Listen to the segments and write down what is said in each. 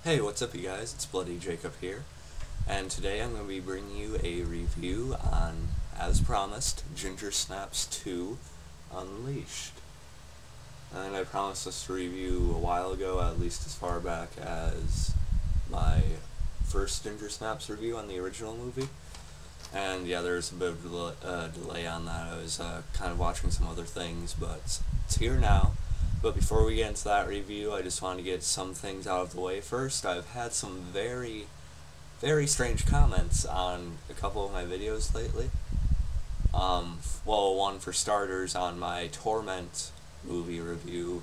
Hey, what's up you guys? It's Bloody Jacob here, and today I'm going to be bringing you a review on, as promised, Ginger Snaps 2 Unleashed. And I promised this review a while ago, at least as far back as my first Ginger Snaps review on the original movie. And yeah, there's a bit of delay on that. I was kind of watching some other things, but it's here now. But before we get into that review, I just want to get some things out of the way first. I've had some very, very strange comments on a couple of my videos lately. Well, one for starters, on my Torment movie review,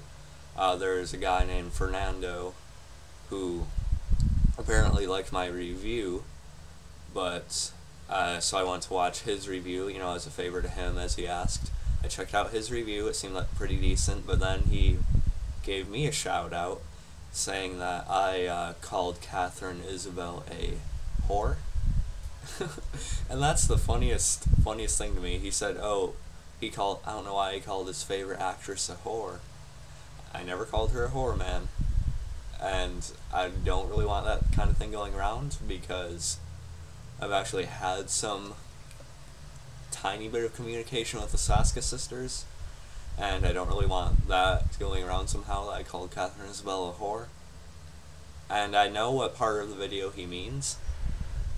there's a guy named Fernando who apparently liked my review, but so I went to watch his review, you know, as a favor to him, as he asked. I checked out his review, it seemed like pretty decent, but then he gave me a shout out saying that I called Katharine Isabelle a whore. And that's the funniest thing to me. He said, I don't know why he called his favorite actress a whore. I never called her a whore, man. And I don't really want that kind of thing going around, because I've actually had some tiny bit of communication with the Saska sisters, and I don't really want that going around somehow that I called Katharine Isabelle a whore. And I know what part of the video he means.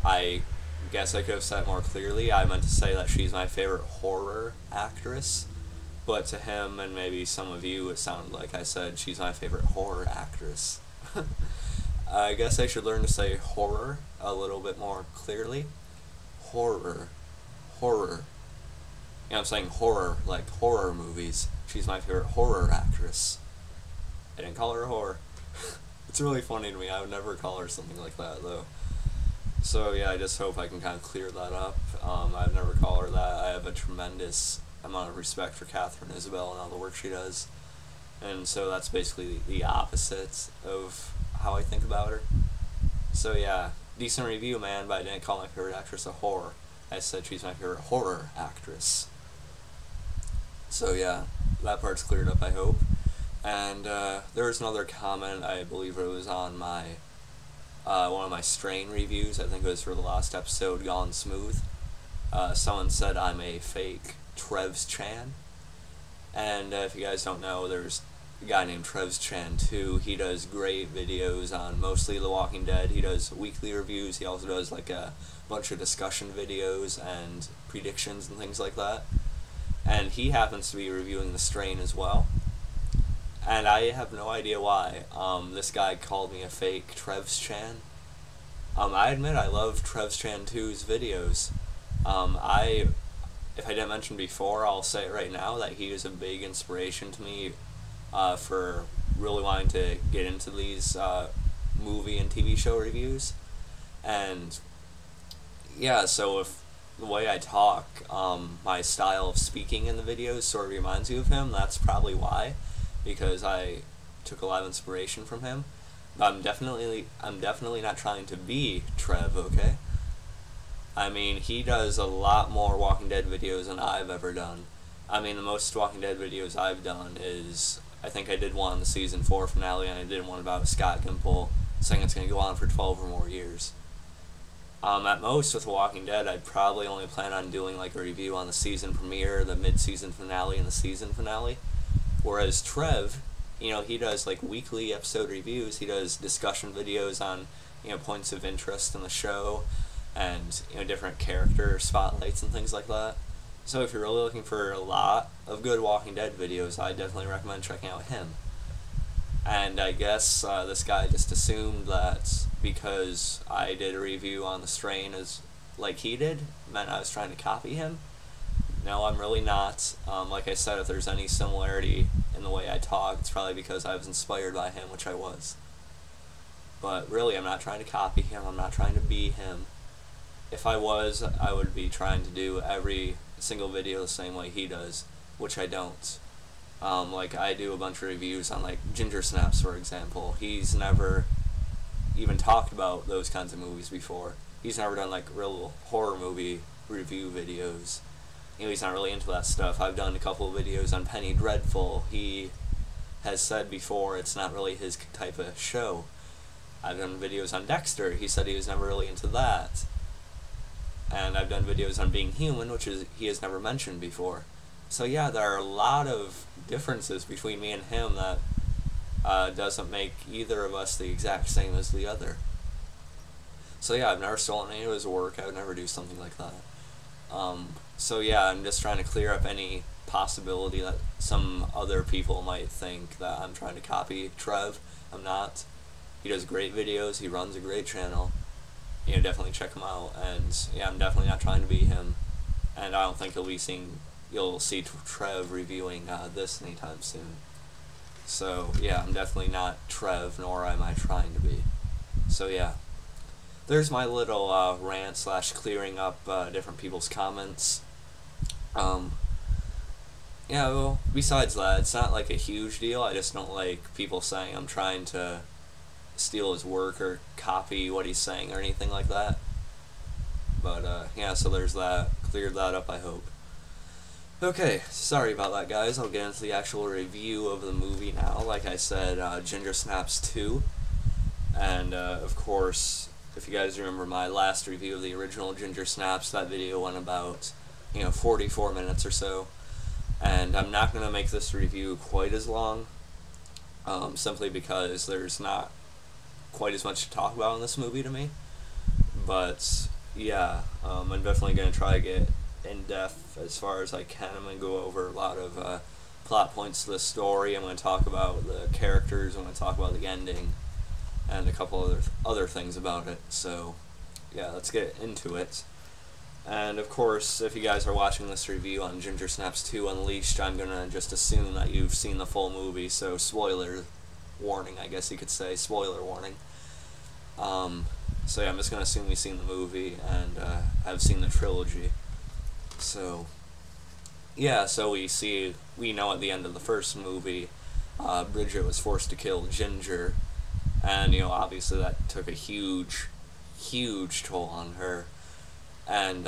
I guess I could have said it more clearly. I meant to say that she's my favorite horror actress, but to him and maybe some of you, it sounded like I said she's my favorite horror actress. I guess I should learn to say horror a little bit more clearly. Horror. You know, I'm saying horror, like horror movies. She's my favorite horror actress. I didn't call her a whore. It's really funny to me. I would never call her something like that, though. So yeah, I just hope I can kind of clear that up. I've never called her that. I have a tremendous amount of respect for Katharine Isabelle and all the work she does. And so that's basically the opposite of how I think about her. So yeah, decent review, man, but I didn't call my favorite actress a whore. I said she's my favorite horror actress. So yeah, that part's cleared up, I hope. And there was another comment, I believe it was on my one of my Strain reviews. I think it was for the last episode, Gone Smooth. Someone said I'm a fake Trevs Chan. And if you guys don't know, there's a guy named Trevs Chan too. He does great videos on mostly The Walking Dead. He does weekly reviews. He also does like a bunch of discussion videos and predictions and things like that. And he happens to be reviewing The Strain as well. And I have no idea why. This guy called me a fake Trevs Chan. I admit I love Trevs Chan 2's videos. If I didn't mention before, I'll say it right now, that he is a big inspiration to me for really wanting to get into these movie and TV show reviews. And yeah, so if the way I talk, my style of speaking in the videos sort of reminds you of him, that's probably why, because I took a lot of inspiration from him. But I'm definitely not trying to be Trev, okay? I mean, he does a lot more Walking Dead videos than I've ever done. I mean, the most Walking Dead videos I've done is, I think I did one in the season 4 finale, and I did one about Scott Gimple saying it's going to go on for 12 or more years. At most, with The Walking Dead, I'd probably only plan on doing like a review on the season premiere, the mid-season finale, and the season finale. Whereas Trev, you know, he does like weekly episode reviews. He does discussion videos on, you know, points of interest in the show, and, you know, different character spotlights and things like that. So if you're really looking for a lot of good Walking Dead videos, I definitely recommend checking out him. And I guess this guy just assumed that because I did a review on The Strain as like he did, meant I was trying to copy him. No, I'm really not. Like I said, if there's any similarity in the way I talk, it's probably because I was inspired by him, which I was. But really, I'm not trying to copy him. I'm not trying to be him. If I was, I would be trying to do every single video the same way he does, which I don't. Like, I do a bunch of reviews on, like, Ginger Snaps, for example. He's never even talked about those kinds of movies before. He's never done, like, real horror movie review videos. You know, he's not really into that stuff. I've done a couple of videos on Penny Dreadful. He has said before it's not really his type of show. I've done videos on Dexter. He said he was never really into that. And I've done videos on being human, which is he has never mentioned before. So yeah, there are a lot of differences between me and him that doesn't make either of us the exact same as the other. So yeah, I've never stolen any of his work. I would never do something like that. So yeah, I'm just trying to clear up any possibility that some other people might think that I'm trying to copy Trev. I'm not. He does great videos. He runs a great channel. You know, definitely check him out. And yeah, I'm definitely not trying to be him. And I don't think you'll see Trev reviewing this anytime soon. So yeah, I'm definitely not Trev, nor am I trying to be. So yeah, there's my little rant / clearing up different people's comments. Yeah, well, besides that, it's not like a huge deal. I just don't like people saying I'm trying to steal his work or copy what he's saying or anything like that. But yeah, so there's that. Cleared that up, I hope. Okay, sorry about that, guys. I'll get into the actual review of the movie now. Like I said, Ginger Snaps 2. And of course, if you guys remember my last review of the original Ginger Snaps, that video went about 44 minutes or so. And I'm not going to make this review quite as long, simply because there's not quite as much to talk about in this movie to me. But yeah, I'm definitely going to try to get in depth as far as I can. I'm going to go over a lot of plot points to the story. I'm going to talk about the characters. I'm going to talk about the ending and a couple other things about it. So yeah, let's get into it. And of course, if you guys are watching this review on Ginger Snaps 2 Unleashed, I'm going to just assume that you've seen the full movie, so spoiler warning, I guess you could say, spoiler warning. So yeah, I'm just going to assume you've seen the movie, and I've seen the trilogy. So yeah, so we know at the end of the first movie, Bridget was forced to kill Ginger, and obviously that took a huge toll on her. And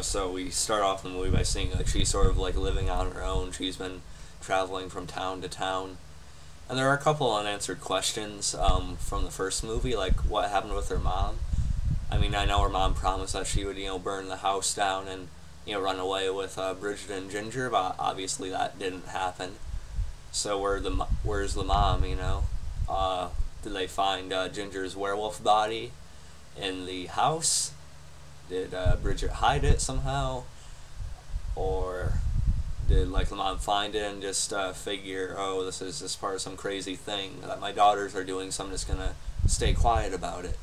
so we start off the movie by seeing like she's sort of like living on her own. She's been traveling from town to town, and there are a couple unanswered questions from the first movie, like what happened with her mom. I mean, I know her mom promised that she would burn the house down and run away with Bridget and Ginger, but obviously that didn't happen. So where's the mom? Did they find Ginger's werewolf body in the house? Did Bridget hide it somehow? Or did the mom find it and just figure, oh, this is just part of some crazy thing that my daughters are doing, so I'm just gonna stay quiet about it?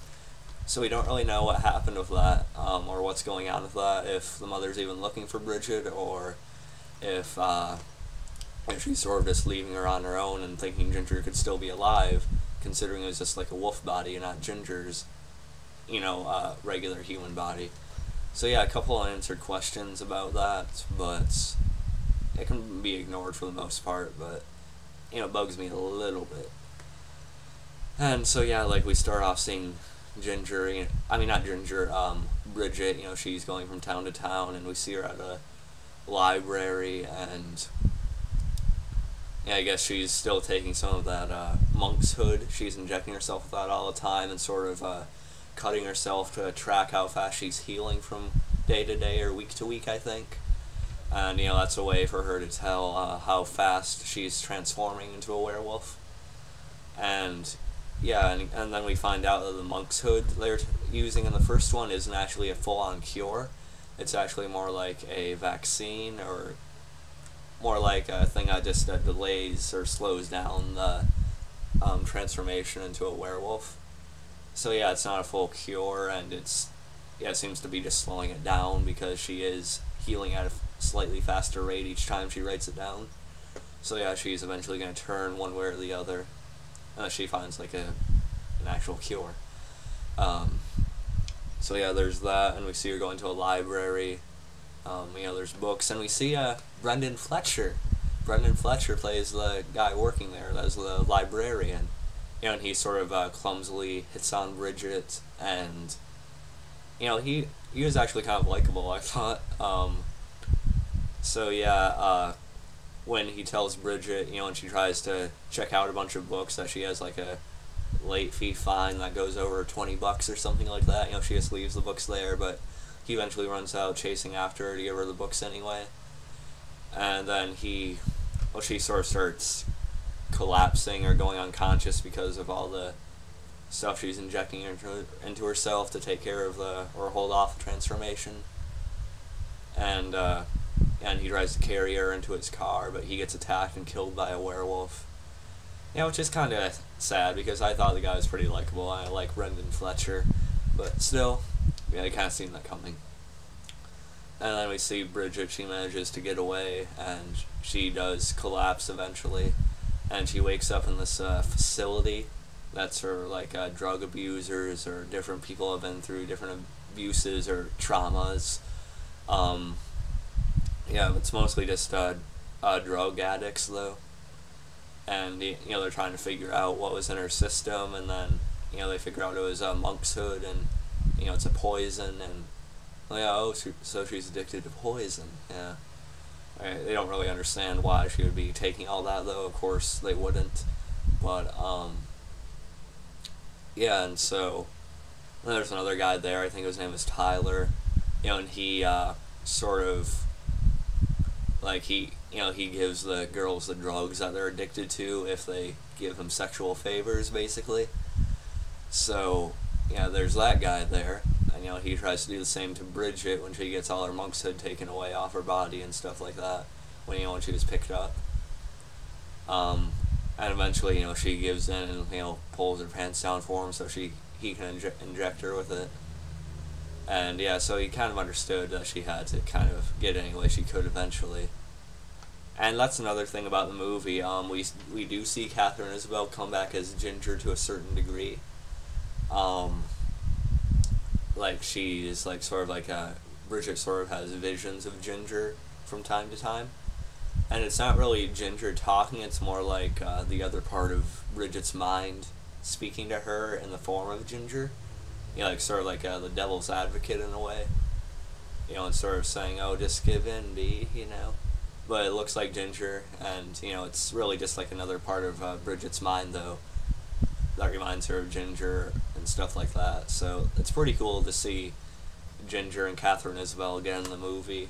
So we don't really know what happened with that, or what's going on with that, if the mother's even looking for Bridget, or if she's sort of just leaving her on her own and thinking Ginger could still be alive, considering it was just like a wolf body and not Ginger's regular human body. So yeah, a couple unanswered questions about that, but it can be ignored for the most part, but it bugs me a little bit. And so yeah, we start off seeing Ginger, Bridget, she's going from town to town, and we see her at a library, and yeah, I guess she's still taking some of that monk's hood. She's injecting herself with that all the time and sort of cutting herself to track how fast she's healing from day to day or week to week, I think. And that's a way for her to tell how fast she's transforming into a werewolf. And yeah, and then we find out that the monk's hood they're using in the first one isn't actually a full-on cure. It's actually more like a vaccine, or more like a thing that just delays or slows down the transformation into a werewolf. So yeah, it's not a full cure, and it seems to be just slowing it down because she is healing at a slightly faster rate each time she writes it down. So yeah, she's eventually going to turn one way or the other unless she finds an actual cure. So yeah, there's that, and we see her going to a library. There's books, and we see Brendan Fletcher. Brendan Fletcher plays the guy working there as the librarian. And he sort of clumsily hits on Bridget, and he was actually kind of likable, I thought. So yeah, when he tells Bridget, you know, when she tries to check out a bunch of books, that she has like a late fee fine that goes over $20 or something like that. You know, she just leaves the books there, but he eventually runs out chasing after her to give her the books anyway. And then she sort of starts collapsing or going unconscious because of all the stuff she's injecting into herself to take care of or hold off the transformation. And he tries to carry her into his car, but he gets attacked and killed by a werewolf. You know, which is kind of sad because I thought the guy was pretty likable. I like Brendan Fletcher, but still, yeah, I kind of seen that coming. And then we see Bridget, she manages to get away, and she does collapse eventually, and she wakes up in this facility that's for like drug abusers or different people have been through different abuses or traumas. Yeah, it's mostly just drug addicts though, and you know, they're trying to figure out what was in her system, and then you know, they figure out it was monk's hood, and you know, it's a poison, and so she's addicted to poison. Yeah, they don't really understand why she would be taking all that though. Of course they wouldn't, but yeah, and so there's another guy there. I think his name is Tyler. You know, and he sort of like he gives the girls the drugs that they're addicted to if they give him sexual favors, basically. So yeah, there's that guy there, and you know, he tries to do the same to Bridget when she gets all her monk's hood taken away off her body and stuff like that. When she was picked up. And eventually, you know, she gives in and, you know, pulls her pants down for him so he can inject her with it. And yeah, so he kind of understood that she had to kind of get any way she could eventually. And that's another thing about the movie. We do see Katharine Isabelle come back as Ginger to a certain degree. Like she is like sort of like Bridget sort of has visions of Ginger from time to time. And it's not really Ginger talking, it's more like the other part of Bridget's mind speaking to her in the form of Ginger. You know, like sort of like the devil's advocate in a way. You know, and sort of saying, oh, just give in, B, you know. But it looks like Ginger, and, you know, it's really just like another part of Bridget's mind, though, that reminds her of Ginger and stuff like that. So it's pretty cool to see Ginger and Katharine Isabelle again in the movie.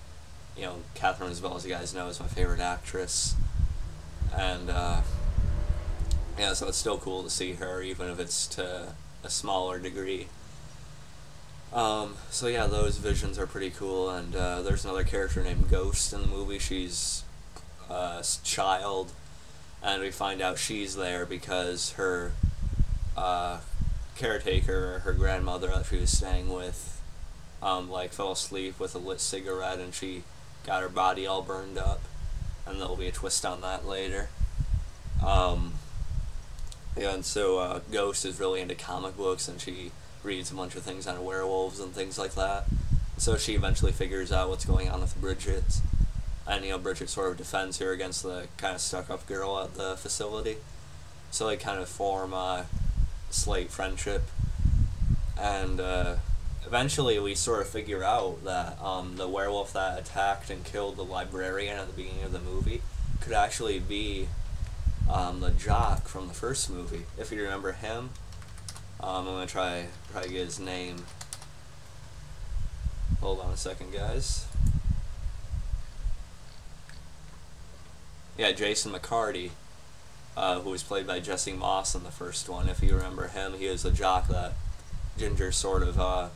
You know, Katharine Isabelle, as you guys know, is my favorite actress. And, yeah, so it's still cool to see her, even if it's to a smaller degree. So yeah, those visions are pretty cool, and there's another character named Ghost in the movie. She's a child, and we find out she's there because her caretaker, her grandmother that she was staying with, like fell asleep with a lit cigarette, and she got her body all burned up, and there'll be a twist on that later. Yeah, and so Ghost is really into comic books, and she reads a bunch of things on werewolves and things like that. So she eventually figures out what's going on with Bridget, and you know, Bridget sort of defends her against the kind of stuck-up girl at the facility. So they kind of form a slight friendship, and eventually we sort of figure out that the werewolf that attacked and killed the librarian at the beginning of the movie could actually be the jock from the first movie, if you remember him. I'm gonna try to get his name. Hold on a second, guys. Yeah, Jason Mccarty, who was played by Jesse Moss in the first one. If you remember him, he was the jock that Ginger sort of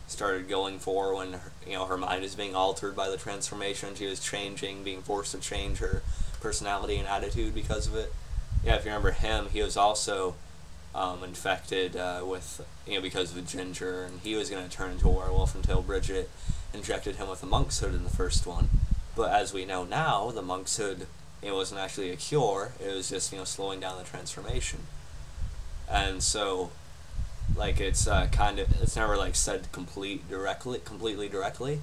started going for when her mind is being altered by the transformation. She was changing, being forced to change her personality and attitude because of it. Yeah, if you remember him, he was also infected with, because of Ginger, and he was going to turn into a werewolf until Bridget injected him with a monk's hood in the first one. But as we know now, the monk's hood, it wasn't actually a cure, it was just, slowing down the transformation. And so, like, it's it's never, like, said completely directly,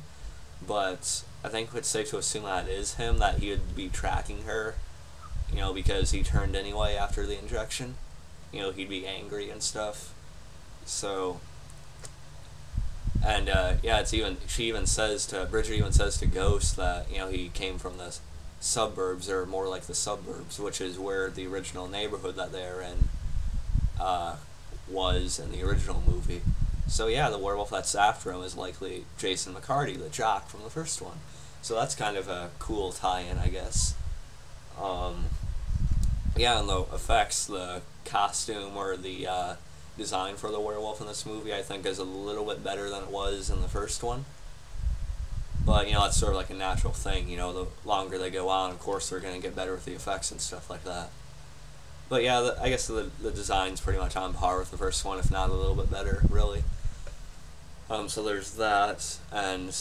but I think it's safe to assume that it is him, that he would be tracking her, because he turned anyway after the injection. He'd be angry and stuff. So, and, yeah, Bridget even says to Ghost that, he came from suburbs, or more like the suburbs, which is where the original neighborhood that they're in was in the original movie. So yeah, the werewolf that's after him is likely Jason Mccarty, the jock from the first one. So that's kind of a cool tie-in, I guess. Yeah, and the effects, the costume, or the design for the werewolf in this movie, I think is a little bit better than it was in the first one. But, you know, it's sort of like a natural thing, you know, the longer they go on, of course, they're going to get better with the effects and stuff like that. But yeah, I guess the design's pretty much on par with the first one, if not a little bit better, really. So there's that, and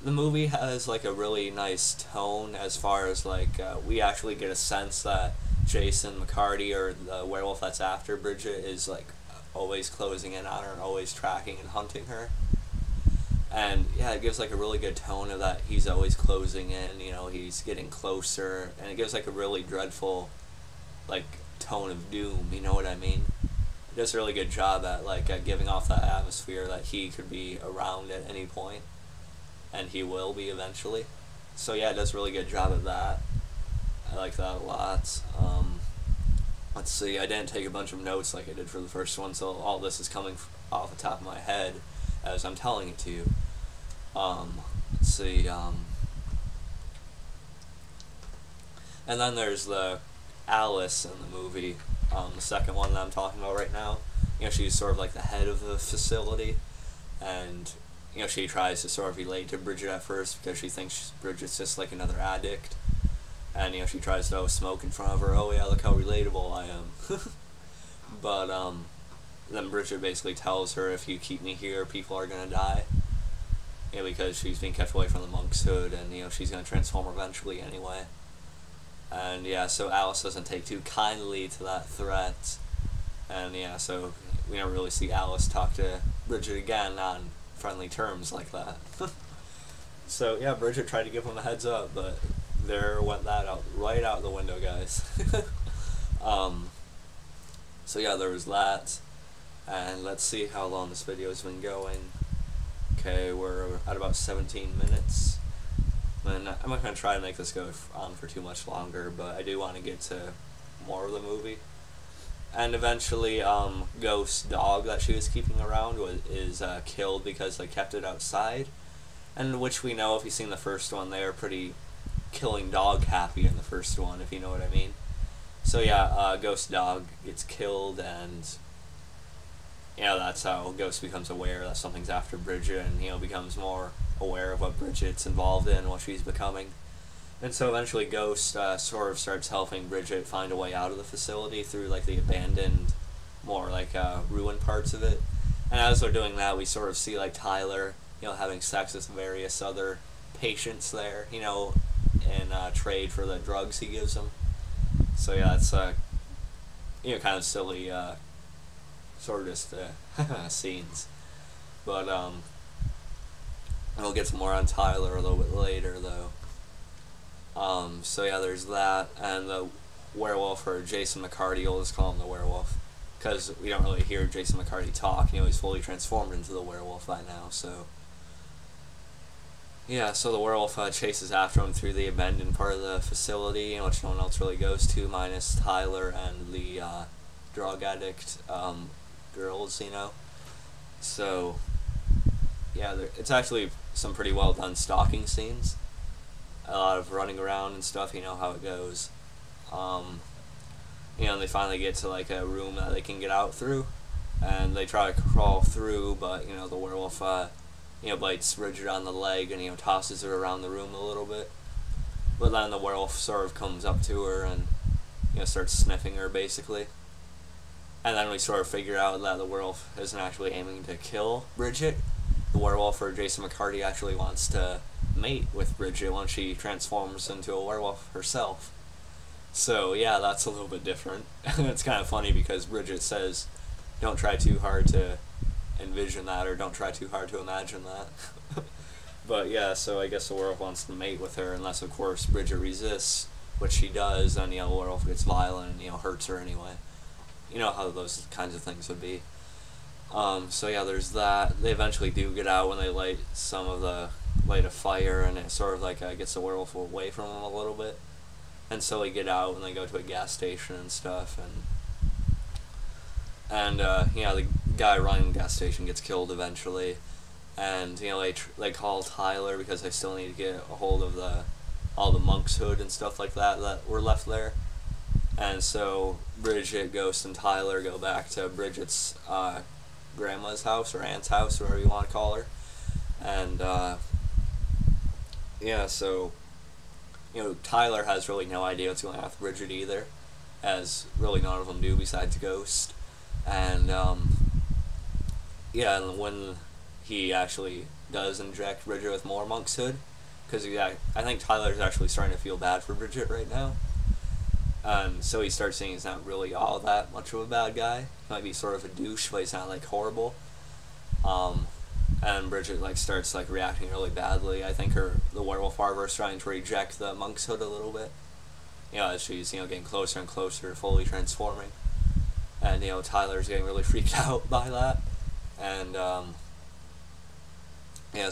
the movie has, like, a really nice tone as far as, like, we actually get a sense that Jason Mccarty, or the werewolf that's after Bridget, is, like, always closing in on her and always tracking and hunting her. And yeah, it gives like a really good tone of that he's always closing in, you know, he's getting closer, and it gives like a really dreadful like tone of doom, you know what I mean? It does a really good job at like giving off that atmosphere that he could be around at any point, and he will be eventually. So yeah, it does a really good job of that. I like that a lot. Let's see, I didn't take a bunch of notes like I did for the first one, so all this is coming off the top of my head as I'm telling it to you. Let's see, and then there's the Alice in the movie, the second one that I'm talking about right now. You know, she's sort of like the head of the facility, and, you know, she tries to sort of relate to Bridget at first because she thinks Bridget's just like another addict, and, you know, she tries to smoke in front of her, oh yeah, look how relatable I am. But, then Bridget basically tells her, if you keep me here, people are gonna die. You know, because she's being kept away from the monk's hood, and, you know, she's gonna transform eventually anyway. And yeah, so Alice doesn't take too kindly to that threat. And yeah, so we never really see Alice talk to Bridget again on friendly terms like that. So yeah, Bridget tried to give him a heads up, but there went that out, right out the window, guys. So yeah, there was that. And let's see how long this video's been going. Okay, we're at about 17 minutes. And I'm not going to try to make this go on for too much longer, but I do want to get to more of the movie. And eventually, Ghost's dog that she was keeping around is killed because they kept it outside. And which we know, if you've seen the first one, they are pretty killing dog happy in the first one, if you know what I mean. So yeah, Ghost's dog gets killed, and you know, that's how Ghost becomes aware that something's after Bridget, and, you know, becomes more aware of what Bridget's involved in, what she's becoming. And so eventually Ghost sort of starts helping Bridget find a way out of the facility through, like, the abandoned, more, like, ruined parts of it. And as they're doing that, we sort of see, like, Tyler, you know, having sex with various other patients there, you know, in trade for the drugs he gives them. So yeah, it's, you know, kind of silly, sort of just scenes. But we'll get some more on Tyler a little bit later, though. So yeah, there's that, and the werewolf, or Jason Mccarty, we'll just call him the werewolf, because we don't really hear Jason Mccarty talk. You know, he's fully transformed into the werewolf by now, so yeah, so the werewolf chases after him through the abandoned part of the facility, which no one else really goes to, minus Tyler and the drug addict girls, you know. So yeah, it's actually some pretty well done stalking scenes, a lot of running around and stuff, you know how it goes. You know, and they finally get to like a room that they can get out through, and they try to crawl through, but, you know, the werewolf you know, bites Bridget on the leg and, you know, tosses her around the room a little bit. But then the werewolf sort of comes up to her and, you know, starts sniffing her, basically. And then we sort of figure out that the werewolf isn't actually aiming to kill Bridget. The werewolf, or Jason Mccarty, actually wants to mate with Bridget once she transforms into a werewolf herself. So yeah, that's a little bit different. It's kind of funny because Bridget says, don't try too hard to envision that, or don't try too hard to imagine that. But yeah, so I guess the werewolf wants to mate with her, unless of course Bridget resists, which she does, and, you know, the werewolf gets violent and, you know, hurts her anyway. You know how those kinds of things would be. So yeah, there's that. They eventually do get out when they light a fire, and it sort of like gets the werewolf away from them a little bit. And so they get out and they go to a gas station and stuff, and the guy running the gas station gets killed eventually, and they call Tyler because they still need to get a hold of all the monk's hood and stuff like that were left there. And so Bridget, Ghost, and Tyler go back to Bridget's grandma's house, or aunt's house, whatever you want to call her. And so Tyler has really no idea what's going on with Bridget either, as really none of them do besides Ghost. And and when he actually does inject Bridget with more monk's hood, because I think Tyler's actually starting to feel bad for Bridget right now. So he starts saying he's not really all that much of a bad guy. He might be sort of a douche, but he's not like horrible. And Bridget starts reacting really badly. I think the werewolf barber is trying to reject the monk's hood a little bit. As she's getting closer and closer to fully transforming. And Tyler's getting really freaked out by that. And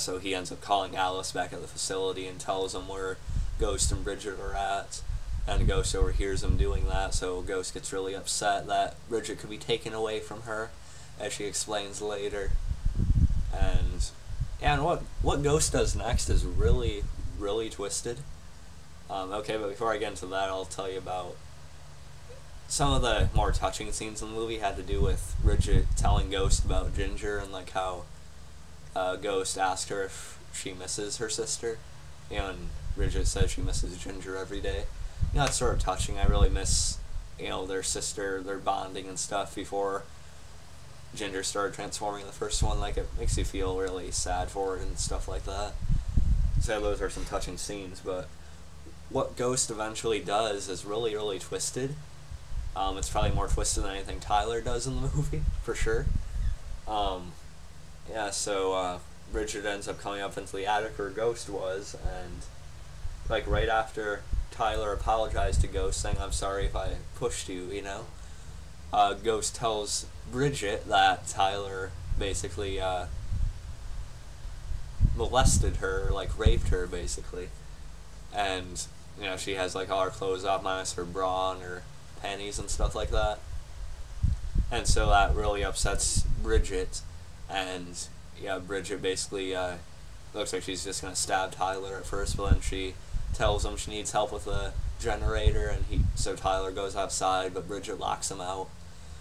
so he ends up calling Alice back at the facility and tells him where Ghost and Bridget are at. And Ghost overhears him doing that, so Ghost gets really upset that Bridget could be taken away from her, as she explains later. And what Ghost does next is really, really twisted. Okay, but before I get into that, I'll tell you about some of the more touching scenes in the movie had to do with Bridget telling Ghost about Ginger, and how Ghost asked her if she misses her sister. And Bridget says she misses Ginger every day. It's sort of touching. I really miss, their sister, their bonding and stuff before Ginger started transforming the first one. It makes you feel really sad for it and stuff like that. So those are some touching scenes, but what Ghost eventually does is really, really twisted. It's probably more twisted than anything Tyler does in the movie, for sure. So Bridget ends up coming up into the attic where Ghost was, and right after Tyler apologized to Ghost, saying, "I'm sorry if I pushed you," Ghost tells Bridget that Tyler basically molested her, raped her, basically. And, she has, all her clothes off, minus her bra and her panties and stuff like that. And so that really upsets Bridget, and, Bridget basically looks like she's just going to stab Tyler at first, but then she tells him she needs help with the generator, and so Tyler goes outside, but Bridget locks him out.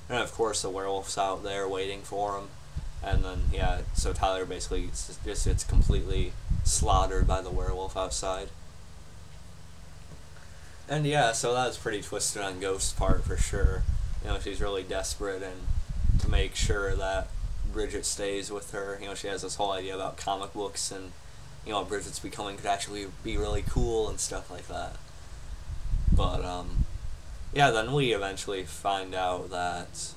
And of course the werewolf's out there waiting for him, and then so Tyler basically just gets completely slaughtered by the werewolf outside. And so that's pretty twisted on Ghost's part for sure. She's really desperate and to make sure that Bridget stays with her. She has this whole idea about comic books and Bridget's becoming could actually be really cool and stuff like that. But, then we eventually find out that,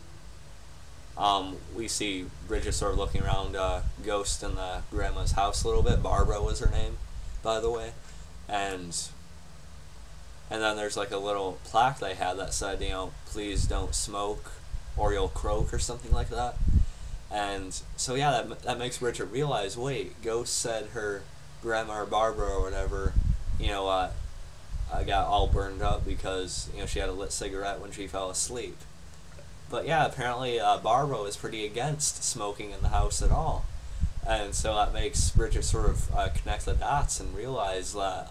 we see Bridget sort of looking around, Ghost in the grandma's house a little bit. Barbara was her name, by the way. And then there's a little plaque they had that said, "Please don't smoke or you'll croak," or something like that. And so that makes Bridget realize, wait, Ghost said her grandma or Barbara or whatever, got all burned up because, she had a lit cigarette when she fell asleep. But apparently Barbara was pretty against smoking in the house at all. And so that makes Bridget sort of connect the dots and realize that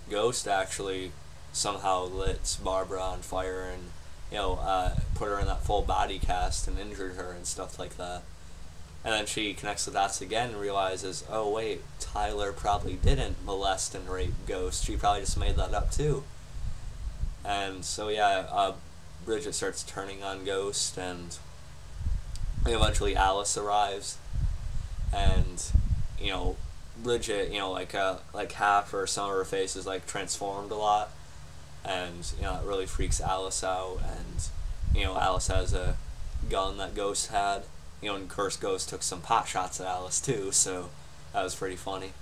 Ghost actually somehow lit Barbara on fire and, put her in that full body cast and injured her and stuff like that. And then she connects the dots again and realizes, oh wait, Tyler probably didn't molest and rape Ghost. She probably just made that up too. And so Bridget starts turning on Ghost, and eventually Alice arrives, and Bridget, half or some of her face is transformed a lot, and it really freaks Alice out. And Alice has a gun that Ghost had. And of course Ghost took some pot shots at Alice too, so that was pretty funny.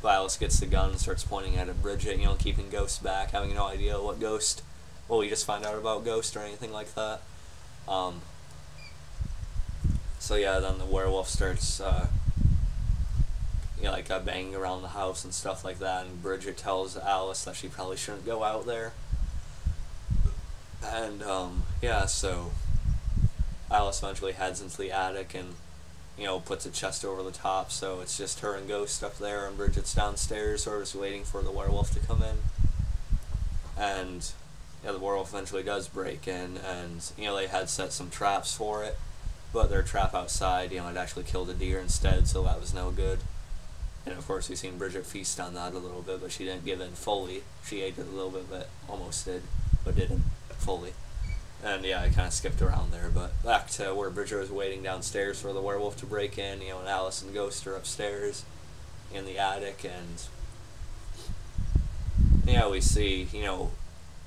But Alice gets the gun and starts pointing at Bridget, keeping Ghost back, having no idea what we just find out about Ghost or anything like that. So then the werewolf starts, you know, like banging around the house and stuff like that, and Bridget tells Alice that she probably shouldn't go out there. And yeah, so Alice eventually heads into the attic and, you know, puts a chest over the top, so it's just her and Ghost up there, and Bridget's downstairs, sort of just waiting for the werewolf to come in. And yeah, the werewolf eventually does break in, and, you know, they had set some traps for it, but their trap outside, you know, it actually killed a deer instead, so that was no good. And of course, we've seen Bridget feast on that a little bit, but she didn't give in fully. She ate it a little bit, but almost did, but didn't fully. And yeah, I kind of skipped around there, but back to where Bridget was waiting downstairs for the werewolf to break in, you know, and Alice and Ghost are upstairs in the attic, and yeah, we see, you know,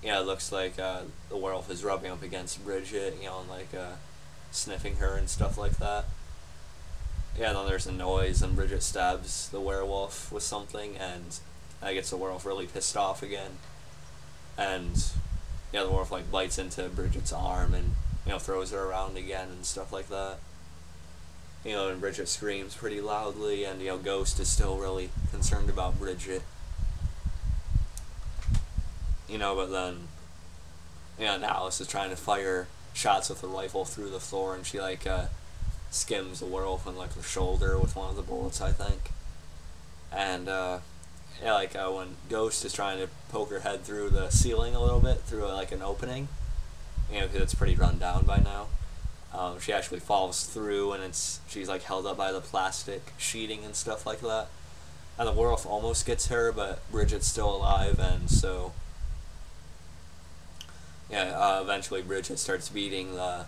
yeah, it looks like the werewolf is rubbing up against Bridget, you know, and like sniffing her and stuff like that. Yeah, and then there's a noise, and Bridget stabs the werewolf with something, and that gets the werewolf really pissed off again. And yeah, the werewolf like bites into Bridget's arm and, you know, throws her around again and stuff like that. You know, and Bridget screams pretty loudly, and, you know, Ghost is still really concerned about Bridget. You know, but then, you know, and Alice is trying to fire shots with the rifle through the floor, and she like skims the werewolf in like the shoulder with one of the bullets, I think. And yeah, like when Ghost is trying to poke her head through the ceiling a little bit, through like an opening, you know, because it's pretty run down by now. She actually falls through, and she's like held up by the plastic sheeting and stuff like that. And the werewolf almost gets her, but Bridget's still alive, and so yeah, eventually Bridget starts beating the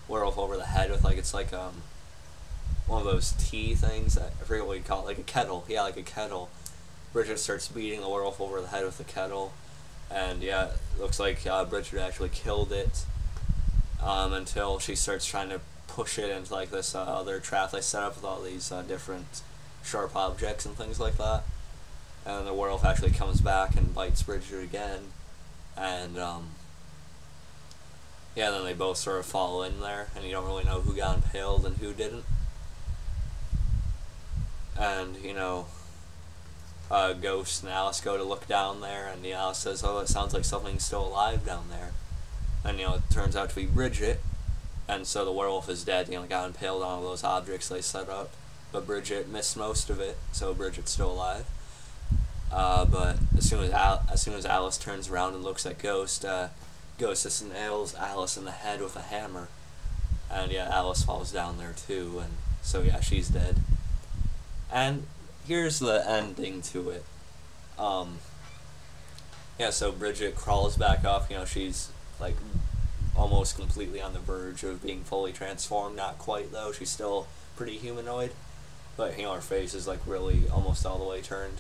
werewolf over the head with like, it's like one of those tea things. I forget what you call it, like a kettle. Yeah, like a kettle. Bridget starts beating the werewolf over the head with the kettle, and yeah, it looks like Bridget actually killed it, until she starts trying to push it into like this other trap they set up with all these different sharp objects and things like that. And the werewolf actually comes back and bites Bridget again, and yeah, then they both sort of fall in there, and you don't really know who got impaled and who didn't. And, you know, Ghost and Alice go to look down there, and Alice says, "Oh, it sounds like something's still alive down there." And, you know, it turns out to be Bridget, and so the werewolf is dead, you know, got impaled on all those objects they set up. But Bridget missed most of it, so Bridget's still alive. But as soon as Alice turns around and looks at Ghost, Ghost just nails Alice in the head with a hammer, and yeah, Alice falls down there too, and so yeah, she's dead. And here's the ending to it. Yeah, so Bridget crawls back up, you know, she's like almost completely on the verge of being fully transformed, not quite though, she's still pretty humanoid, but, you know, her face is like really almost all the way turned.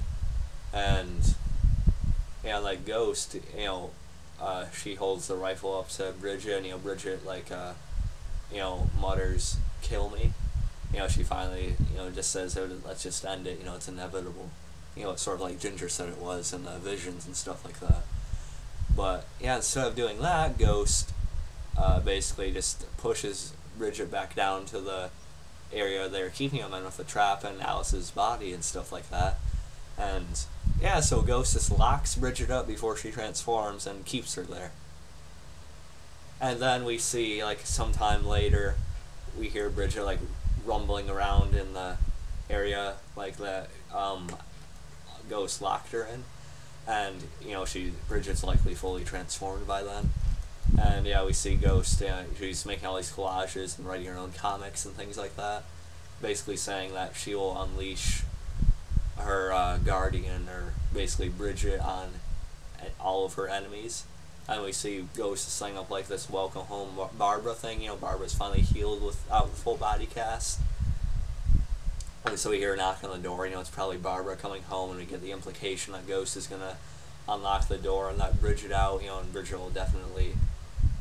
And yeah, like Ghost, you know, she holds the rifle up to Bridget, and, you know, Bridget like you know, mutters, "Kill me." You know, she finally, you know, just says, "Oh, let's just end it, you know, it's inevitable." You know, it's sort of like Ginger said it was in the visions and stuff like that. But yeah, instead of doing that, Ghost basically just pushes Bridget back down to the area they're keeping him in with the trap and Alice's body and stuff like that. And yeah, so Ghost just locks Bridget up before she transforms and keeps her there. And then we see, like, sometime later, we hear Bridget like rumbling around in the area like that Ghost locked her in, and, you know, Bridget's likely fully transformed by then. And yeah, we see Ghost, she's making all these collages and writing her own comics and things like that, basically saying that she will unleash her guardian, or basically Bridget, on all of her enemies. And we see Ghost setting up like this welcome home Barbara thing. You know, Barbara's finally healed without the full body cast. And so we hear a knock on the door. You know, it's probably Barbara coming home, and we get the implication that Ghost is gonna unlock the door and let Bridget out. You know, and Bridget will definitely,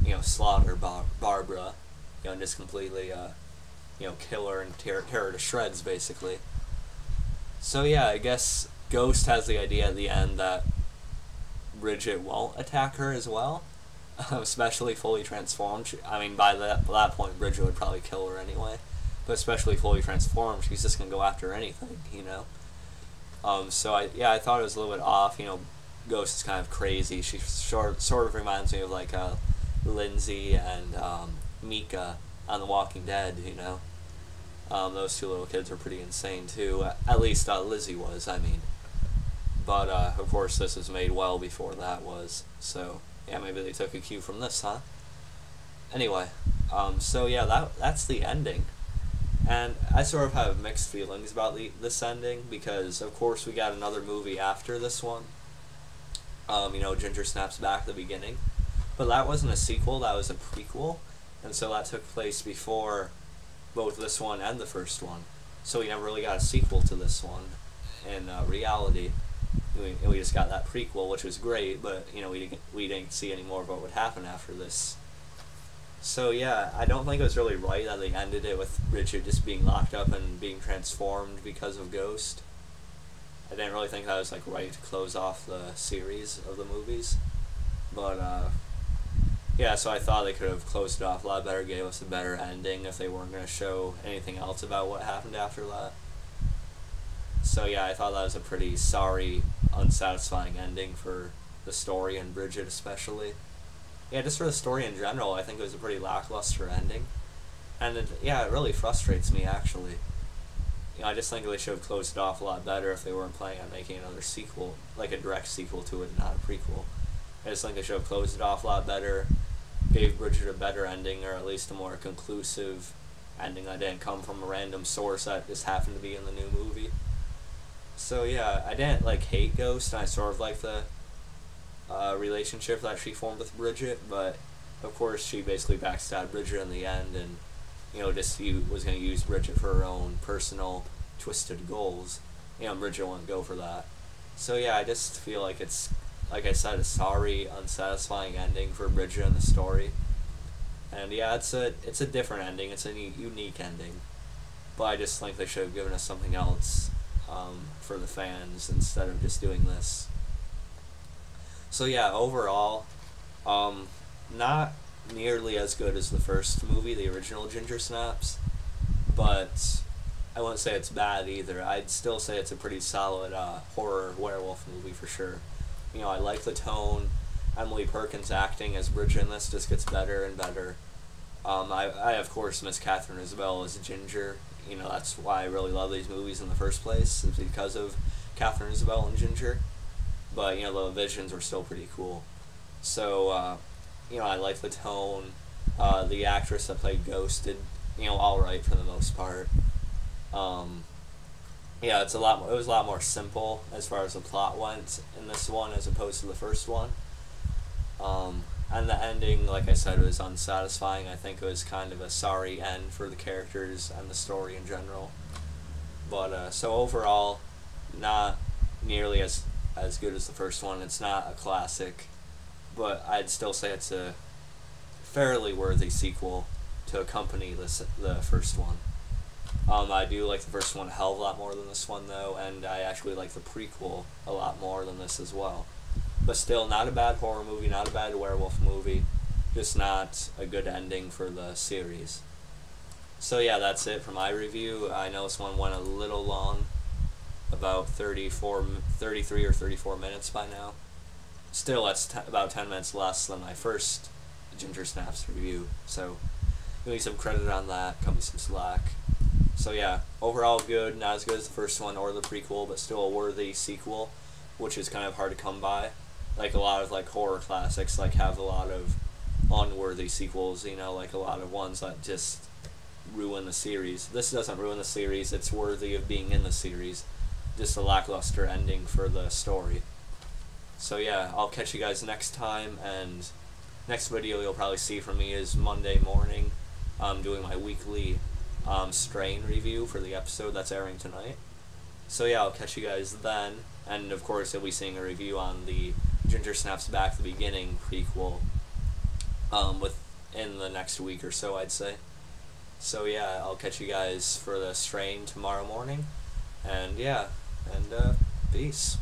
you know, slaughter Barbara. You know, and just completely, you know, kill her and tear her to shreds, basically. So yeah, I guess Ghost has the idea at the end that Bridget won't attack her as well, especially fully transformed. I mean, by that point, Bridget would probably kill her anyway, but especially fully transformed, she's just gonna go after anything, you know. So I thought it was a little bit off. Ghost is kind of crazy. She sort of reminds me of like Lindsay and Mika on The Walking Dead. Those two little kids are pretty insane too. At least Lizzie was. I mean, but of course this was made well before that was. So yeah, maybe they took a cue from this, huh? Anyway, so yeah, that's the ending. And I sort of have mixed feelings about this ending because, of course, we got another movie after this one. Ginger Snaps Back at the beginning. But that wasn't a sequel, that was a prequel. And so that took place before both this one and the first one. So we never really got a sequel to this one in reality. We just got that prequel, which was great, but, we didn't see any more of what would happen after this. So yeah, I don't think it was really right that they ended it with Bridget just being locked up and being transformed because of Ghost. I didn't really think that was right to close off the series of the movies. But yeah, so I thought they could have closed it off a lot better, gave us a better ending if they weren't going to show anything else about what happened after that. So yeah, I thought that was a pretty sorry, unsatisfying ending for the story and Bridget especially. Yeah, just for the story in general, I think it was a pretty lackluster ending. And it really frustrates me, actually. I just think they should have closed it off a lot better if they weren't planning on making another sequel, like a direct sequel to it, not a prequel. I just think they should have closed it off a lot better, gave Bridget a better ending, or at least a more conclusive ending that didn't come from a random source that just happened to be in the new movie. So yeah, I didn't hate Ghost, and I sort of like the relationship that she formed with Bridget, but of course she basically backstabbed Bridget in the end, and was going to use Bridget for her own personal twisted goals. Bridget wouldn't go for that. So yeah, I just feel like it's, like I said, a sorry, unsatisfying ending for Bridget in the story. And yeah, it's a different ending. It's a unique ending, but I just think they should have given us something else for the fans instead of just doing this. So yeah, overall, not nearly as good as the first movie, the original Ginger Snaps, but I wouldn't say it's bad either. I'd still say it's a pretty solid horror werewolf movie for sure. I like the tone. Emily Perkins acting as Bridget in this just gets better and better. I of course miss Katharine Isabelle as Ginger. That's why I really love these movies in the first place, is because of Katharine Isabelle and Ginger. But the visions were still pretty cool. So I like the tone. The actress that played Ghost did all right for the most part. Yeah, it was a lot more simple as far as the plot went in this one as opposed to the first one. And the ending, like I said, was unsatisfying. I think it was kind of a sorry end for the characters and the story in general. But so overall, not nearly as good as the first one. It's not a classic, but I'd still say it's a fairly worthy sequel to accompany the first one. I do like the first one a hell of a lot more than this one, though, and I actually like the prequel a lot more than this as well. But still, not a bad horror movie, not a bad werewolf movie, just not a good ending for the series. So yeah, that's it for my review. I know this one went a little long, about 33 or 34 minutes by now. Still, that's about 10 minutes less than my first Ginger Snaps review, so give me some credit on that, cut me some slack. So yeah, overall good, not as good as the first one or the prequel, but still a worthy sequel, which is kind of hard to come by. A lot of horror classics have a lot of unworthy sequels, a lot of ones that just ruin the series. This doesn't ruin the series, it's worthy of being in the series. Just a lackluster ending for the story. So yeah, I'll catch you guys next time, and next video you'll probably see from me is Monday morning. I'm doing my weekly Strain review for the episode that's airing tonight. So yeah, I'll catch you guys then, and of course you'll be seeing a review on the Ginger Snaps Back at the Beginning prequel within the next week or so, I'd say. So yeah, I'll catch you guys for the Strain tomorrow morning, and yeah, and peace.